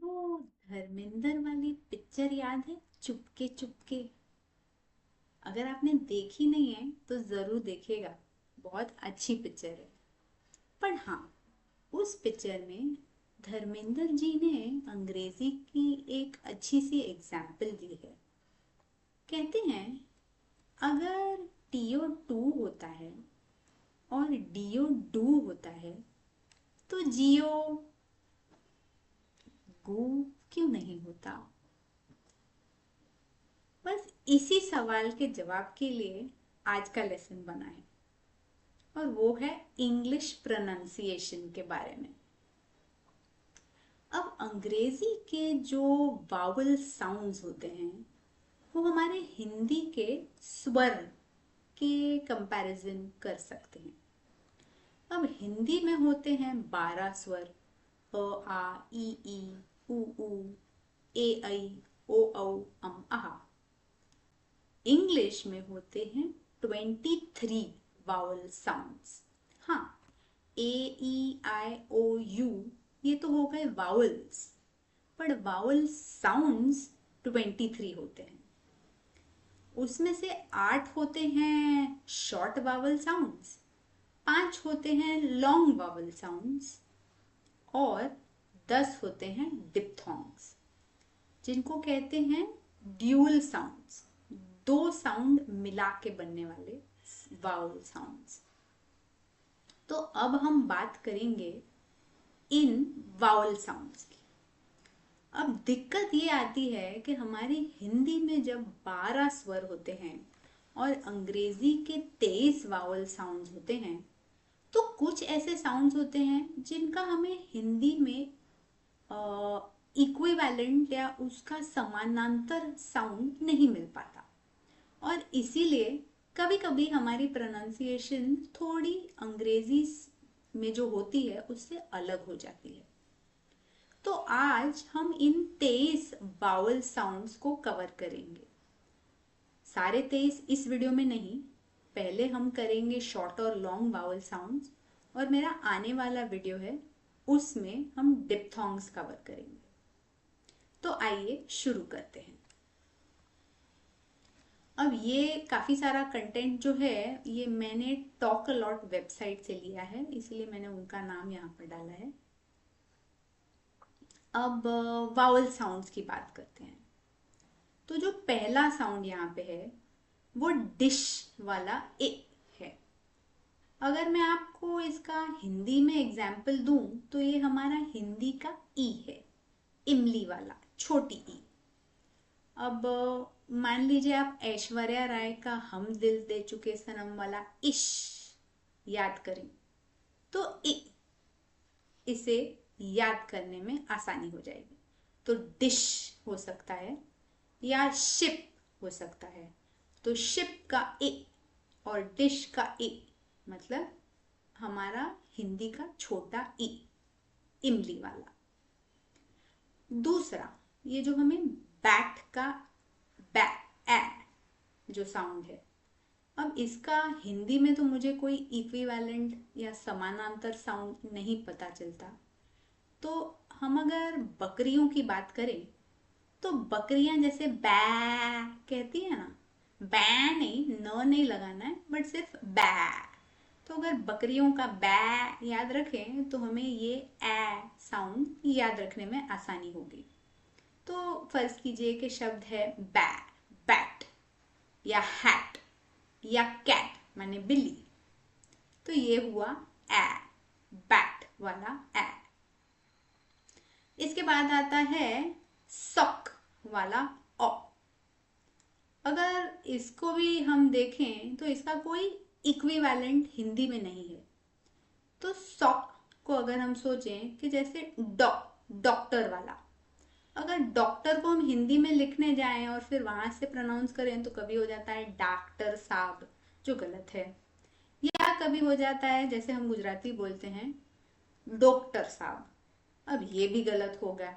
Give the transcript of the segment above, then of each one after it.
वो धर्मेंद्र वाली पिक्चर याद है, चुपके चुपके? अगर आपने देखी नहीं है तो जरूर देखिएगा। बहुत अच्छी पिक्चर है। पर हाँ, उस पिक्चर में धर्मेंद्र जी ने अंग्रेजी की एक अच्छी सी एग्जाम्पल दी है। कहते हैं, अगर TO2 होता है और DO2 होता है तो जियो गो क्यों नहीं होता? बस इसी सवाल के जवाब के लिए आज का लेसन बना है, और वो है इंग्लिश प्रोनाउंसिएशन के बारे में। अब अंग्रेजी के जो वावल साउंड्स होते हैं वो हमारे हिंदी के स्वर के कंपैरिजन कर सकते हैं। अब हिंदी में होते हैं 12 स्वर: अ, आ, ई, उ, ए, ऐ, ओ, औ, अह। इंग्लिश में होते हैं 23 वावल साउंड्स। हाँ, A, E, I, O, U ये तो हो गए वावल्स, पर वावल साउंड्स 23 होते हैं। उसमें से 8 होते हैं शॉर्ट वावल साउंड्स, 5 होते हैं लॉन्ग वावल साउंड्स, और 10 होते हैं डिप्थोंग्स, जिनको कहते हैं ड्यूल साउंड्स। दो साउंड मिला के बनने वाले वावल साउंड्स। तो अब हम बात करेंगे इन वावल साउंड्स की। अब दिक्कत ये आती है कि हमारी हिंदी में जब 12 स्वर होते हैं और अंग्रेजी के 23 वावल साउंड्स होते हैं, तो कुछ ऐसे साउंड्स होते हैं जिनका हमें हिंदी में इक्विवेलेंट या उसका समानांतर साउंड नहीं मिल पाता, और इसीलिए कभी कभी हमारी प्रोनाउंसिएशन थोड़ी अंग्रेजी में जो होती है उससे अलग हो जाती है। तो आज हम इन 23 वावल साउंड्स को कवर करेंगे। सारे 23 इस वीडियो में नहीं, पहले हम करेंगे शॉर्ट और लॉन्ग वावल साउंड्स, और मेरा आने वाला वीडियो है उसमें हम डिप्थोंग्स कवर करेंगे। तो आइए शुरू करते हैं। अब ये काफ़ी सारा कंटेंट जो है ये मैंने टॉक अ लॉट वेबसाइट से लिया है, इसलिए मैंने उनका नाम यहाँ पर डाला है। अब वावल साउंड्स की बात करते हैं। तो जो पहला साउंड यहाँ पे है वो डिश वाला ए है। अगर मैं आपको इसका हिंदी में एग्जाम्पल दूं तो ये हमारा हिंदी का ई है, इमली वाला, छोटी ई। अब मान लीजिए आप ऐश्वर्या राय का हम दिल दे चुके सनम वाला इश याद करें, तो इसे याद करने में आसानी हो जाएगी। तो डिश हो सकता है या शिप हो सकता है। तो शिप का ए और डिश का ए मतलब हमारा हिंदी का छोटा ई, इमली वाला। दूसरा, ये जो हमें बैट का बै ए जो साउंड है, अब इसका हिंदी में तो मुझे कोई इक्विवेलेंट या समानांतर साउंड नहीं पता चलता। तो हम अगर बकरियों की बात करें तो बकरियां जैसे बै कहती है ना, बै नहीं, न नहीं लगाना है, बट सिर्फ बै। तो अगर बकरियों का बै याद रखें तो हमें ये ए साउंड याद रखने में आसानी होगी। तो फर्ज कीजिए कि शब्द है बै, बैट, या हैट, या कैट माने बिल्ली। तो ये हुआ ए, बैट वाला ए। इसके बाद आता है सॉक वाला ओ। अगर इसको भी हम देखें तो इसका कोई इक्विवेलेंट हिंदी में नहीं है। तो सॉक को अगर हम सोचें कि जैसे डॉक्टर वाला, अगर डॉक्टर को हम हिंदी में लिखने जाएं और फिर वहां से प्रोनाउंस करें तो कभी हो जाता है डॉक्टर साहब, जो गलत है। या कभी हो जाता है जैसे हम गुजराती बोलते हैं डॉक्टर साहब, अब ये भी गलत होगा।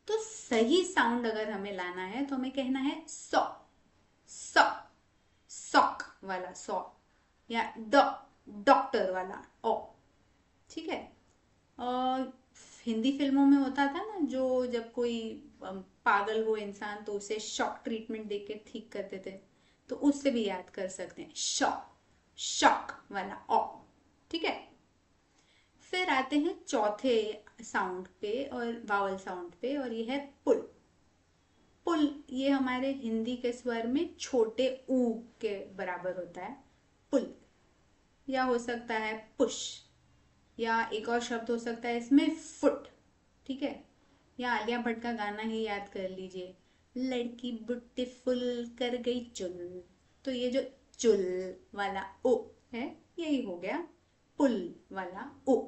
तो सही साउंड अगर हमें लाना है तो हमें कहना है सॉ, सॉ, सॉक वाला सॉ, या डॉक्टर वाला ओ। ठीक है। और हिंदी फिल्मों में होता था ना, जो जब कोई पागल हो इंसान तो उसे शॉक ट्रीटमेंट देके ठीक करते थे, तो उससे भी याद कर सकते हैं, शॉक, शॉक वाला ओ। ठीक है। फिर आते हैं चौथे साउंड पे और वावल साउंड पे, और ये है पुल। पुल ये हमारे हिंदी के स्वर में छोटे ऊ के बराबर होता है, पुल। या हो सकता है पुश, या एक और शब्द हो सकता है इसमें फुट। ठीक है। या आलिया भट्ट का गाना ही याद कर लीजिए, लड़की ब्यूटीफुल कर गई चुल। तो ये जो चुल वाला ओ है, यही हो गया पुल वाला ओ।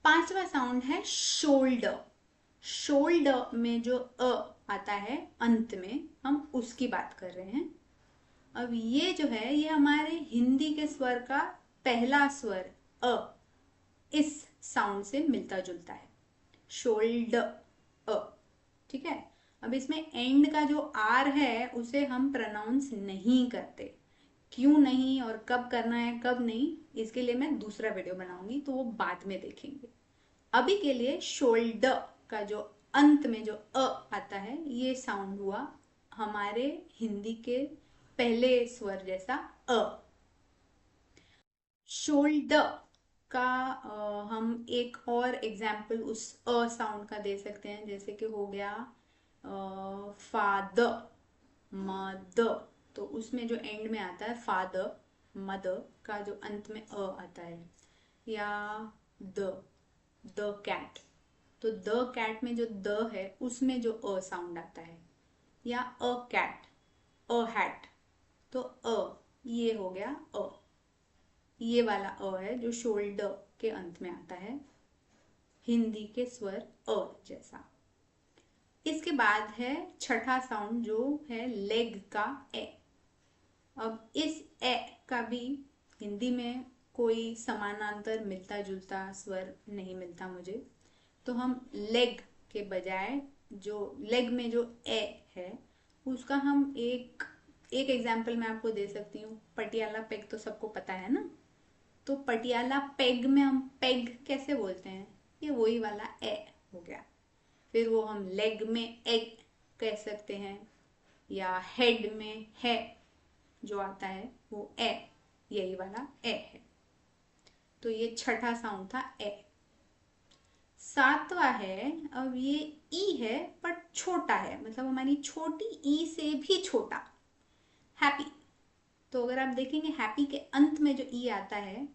पांचवा साउंड है शोल्डर। शोल्डर में जो अ आता है अंत में, हम उसकी बात कर रहे हैं। अब ये जो है, ये हमारे हिंदी के स्वर का पहला स्वर अ, इस साउंड से मिलता जुलता है, शोल्डर अ। ठीक है। अब इसमें एंड का जो आर है उसे हम प्रोनाउंस नहीं करते। क्यों नहीं और कब करना है कब नहीं, इसके लिए मैं दूसरा वीडियो बनाऊंगी, तो वो बाद में देखेंगे। अभी के लिए शोल्डर का जो अंत में जो अ आता है, ये साउंड हुआ हमारे हिंदी के पहले स्वर जैसा अ। शोल्डर का हम एक और एग्जाम्पल उस अ साउंड का दे सकते हैं, जैसे कि हो गया फादर, मदर। तो उसमें जो एंड में आता है फादर, मदर का जो अंत में अ आता है। या द कैट, तो द कैट में जो द है उसमें जो अ साउंड आता है। या अ कैट, अ हैट, तो अ, ये हो गया अ। ये वाला अ है जो शोल्डर के अंत में आता है, हिंदी के स्वर अ जैसा। इसके बाद है छठा साउंड जो है लेग का ए। अब इस ए का भी हिंदी में कोई समानांतर मिलता जुलता स्वर नहीं मिलता मुझे, तो हम लेग के बजाय जो लेग में जो ए है उसका हम एक एक एग्जाम्पल मैं आपको दे सकती हूँ। पटियाला पेग तो सबको पता है ना, तो पटियाला पेग में हम पेग कैसे बोलते हैं, ये वही वाला ए हो गया। फिर वो हम लेग में एग कह सकते हैं, या हेड में है जो आता है वो ए, यही वाला ए है। तो ये छठा साउंड था ए। सातवां है, अब ये ई है पर छोटा है, मतलब हमारी छोटी ई से भी छोटा, हैप्पी। तो अगर आप देखेंगे हैप्पी के अंत में जो ई आता है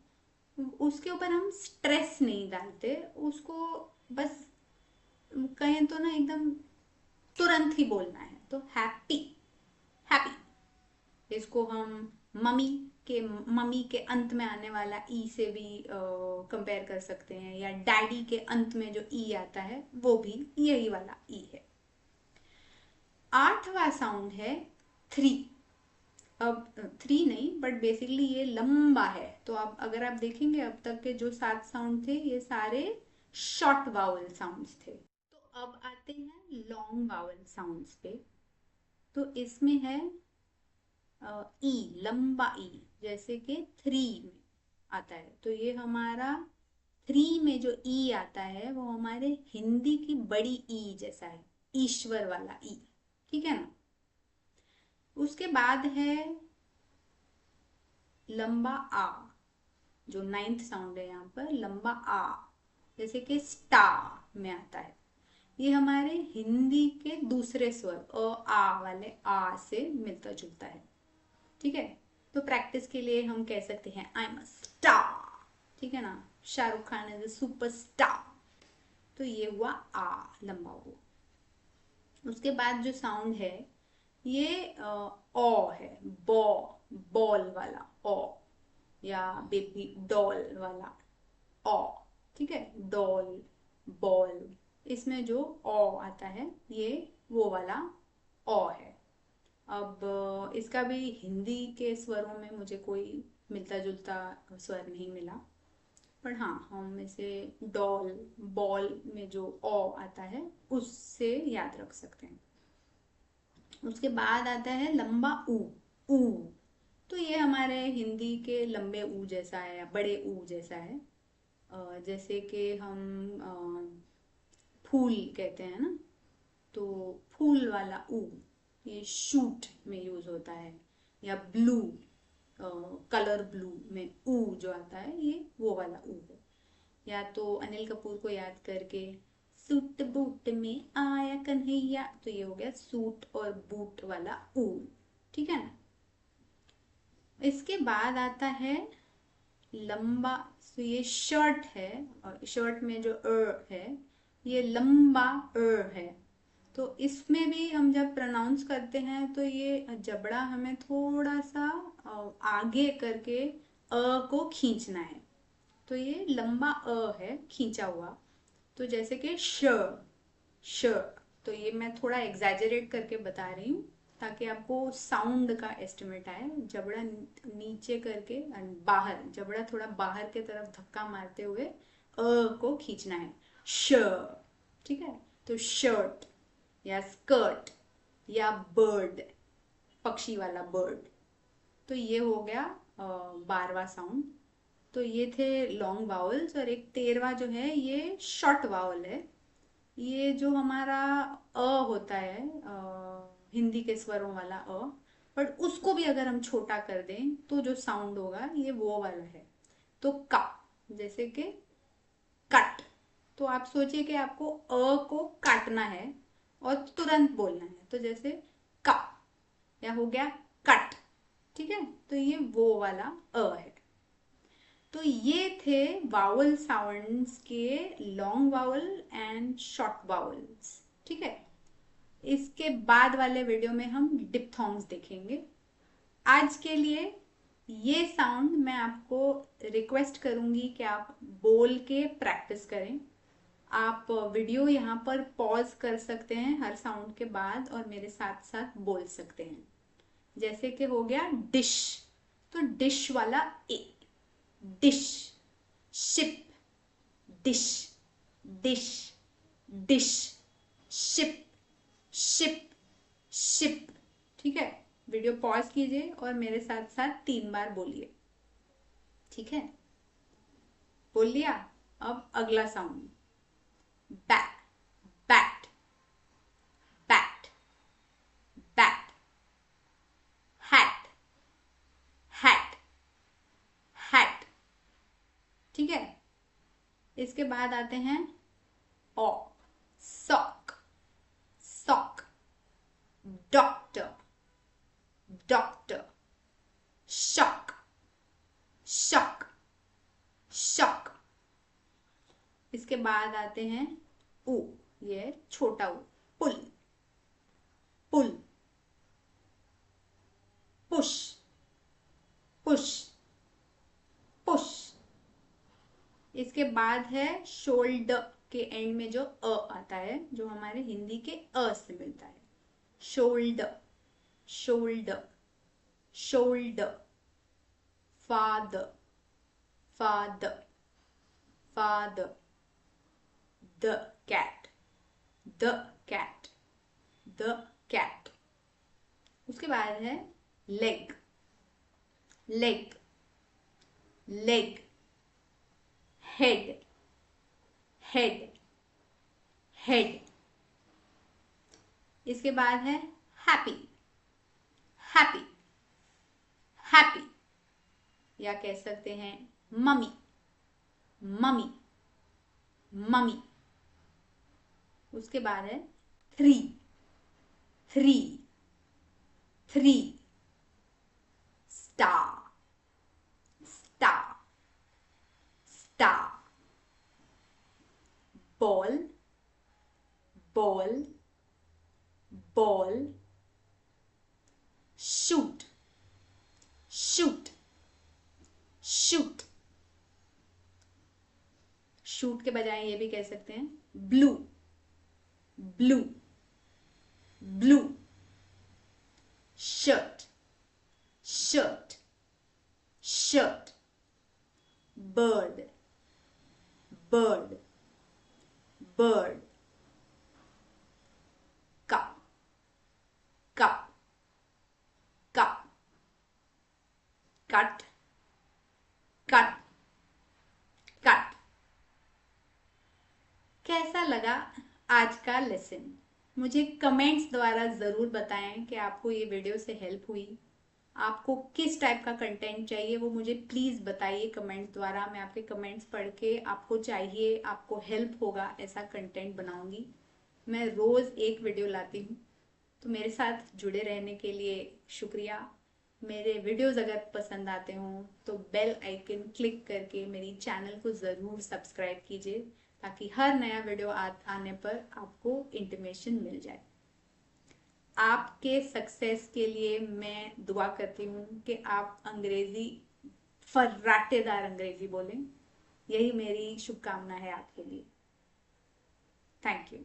उसके ऊपर हम स्ट्रेस नहीं डालते उसको, बस कहें तो ना एकदम तुरंत ही बोलना है, तो हैप्पी, हैप्पी। इसको हम मम्मी मम्मी के अंत में आने वाला ई से भी कंपेयर कर सकते हैं, या डैडी के अंत में जो ई आता है वो भी यही वाला ई है। आठवां साउंड है थ्री। अब थ्री नहीं बट बेसिकली ये लंबा है, तो अब अगर आप देखेंगे अब तक के जो 7 साउंड थे ये सारे शॉर्ट वावल साउंड्स थे। तो अब आते हैं लॉन्ग वावल साउंड्स पे। तो इसमें है ई, लंबा ई, जैसे कि थ्री में आता है, तो ये हमारा थ्री में जो ई आता है वो हमारे हिंदी की बड़ी ई जैसा है, ईश्वर वाला ई। ठीक है ना। उसके बाद है लंबा आ, जो नाइन्थ साउंड है यहाँ पर, लंबा आ, जैसे कि स्टा में आता है। ये हमारे हिंदी के दूसरे स्वर आ वाले आ से मिलता जुलता है। ठीक है। तो प्रैक्टिस के लिए हम कह सकते हैं आई एम अ स्टार। ठीक है ना, Shahrukh Khan is a super star. तो ये हुआ आ, लंबा हुआ। उसके बाद जो साउंड है ये ओ है, बॉ, बॉल वाला ओ, या बेबी डॉल वाला ओ। ठीक है, डॉल, बॉल, इसमें जो ओ आता है ये वो वाला ओ है। अब इसका भी हिंदी के स्वरों में मुझे कोई मिलता जुलता स्वर नहीं मिला, पर हाँ हम इसे डॉल, बॉल में जो ओ आता है उससे याद रख सकते हैं। उसके बाद आता है लंबा ऊ, ऊ। तो ये हमारे हिंदी के लंबे ऊ जैसा है या बड़े ऊ जैसा है। जैसे कि हम फूल कहते हैं ना, तो फूल वाला ऊ, ये शूट में यूज होता है। या ब्लू, कलर ब्लू में ऊ जो आता है, ये वो वाला ऊ है। या तो अनिल कपूर को याद करके, सूट बूट में आया कन्हैया, तो ये हो गया सूट और बूट वाला ऊ। ठीक है ना। इसके बाद आता है लंबा। तो ये शर्ट है, और शर्ट में जो है, ये लंबा है। तो इसमें भी हम जब प्रोनाउंस करते हैं तो ये जबड़ा हमें थोड़ा सा आगे करके को खींचना है। तो ये लंबा है, खींचा हुआ। तो जैसे कि श, तो ये मैं थोड़ा एग्जैजरेट करके बता रही हूँ ताकि आपको साउंड का एस्टिमेट आए। जबड़ा नीचे करके बाहर, जबड़ा थोड़ा बाहर के तरफ धक्का मारते हुए को खींचना है, श। ठीक है। तो शर्ट या स्कर्ट या बर्ड, पक्षी वाला बर्ड। तो ये हो गया 12वां साउंड। तो ये थे लॉन्ग वावल्स। और एक 13वां जो है, ये शॉर्ट वावल है। ये जो हमारा होता है, हिंदी के स्वरों वाला बट उसको भी अगर हम छोटा कर दें तो जो साउंड होगा ये वो वाला है। तो का, जैसे कि कट। तो आप सोचिए कि आपको को काटना है और तुरंत बोलना है, तो जैसे का, या हो गया कट। ठीक है। तो ये वो वाला है। तो ये थे वावल साउंड्स के long vowel and short vowels. ठीक है। इसके बाद वाले वीडियो में हम डिप्थोंग्स देखेंगे। आज के लिए ये साउंड मैं आपको रिक्वेस्ट करूंगी कि आप बोल के प्रैक्टिस करें। आप वीडियो यहाँ पर पॉज कर सकते हैं हर साउंड के बाद और मेरे साथ साथ बोल सकते हैं। जैसे कि हो गया डिश, तो डिश वाला ए, dish. Ship, dish, dish, dish. Ship, ship, ship. ठीक है। वीडियो पॉज कीजिए और मेरे साथ साथ 3 बार बोलिए। ठीक है। बोल लिया। अब अगला sound, bat, bat, bat, bat. Hat, hat, hat. ठीक है। इसके बाद आते हैं ओ, sock, sock. Doctor, doctor. Shock, shock, shock. इसके बाद आते हैं ऊ, ये छोटा ऊ, pull, pull. Push, push, push. इसके बाद है शोल्डर, के एंड में जो आता है, जो हमारे हिंदी के से मिलता है। Shoulder, shoulder, shoulder. Father, father, father. The cat, the cat, the cat. उसके बाद है leg, leg, leg. Head, head, head. इसके बाद है हैप्पी, हैप्पी, हैप्पी। या कह सकते हैं मम्मी, मम्मी, मम्मी। उसके बाद है three, three, three. Star, star, star. Ball, ball, ball. Shoot, shoot, shoot. Shoot के बजाय ये भी कह सकते हैं blue, blue, blue. Shirt, shirt, shirt. Bird, bird, bird. Cup, cup, cup. Cut, cut, cut. आज का लेसन। मुझे कमेंट्स द्वारा ज़रूर बताएं कि आपको ये वीडियो से हेल्प हुई। आपको किस टाइप का कंटेंट चाहिए वो मुझे प्लीज़ बताइए कमेंट्स द्वारा। मैं आपके कमेंट्स पढ़ के आपको चाहिए, आपको हेल्प होगा ऐसा कंटेंट बनाऊंगी। मैं रोज़ एक वीडियो लाती हूँ। तो मेरे साथ जुड़े रहने के लिए शुक्रिया। मेरे वीडियोस अगर पसंद आते हों तो बेल आइकन क्लिक करके मेरी चैनल को ज़रूर सब्सक्राइब कीजिए, ताकि हर नया वीडियो आने पर आपको इंटीमेशन मिल जाए। आपके सक्सेस के लिए मैं दुआ करती हूँ कि आप अंग्रेजी फर्राटेदार अंग्रेजी बोलें। यही मेरी शुभकामना है आपके लिए। Thank you.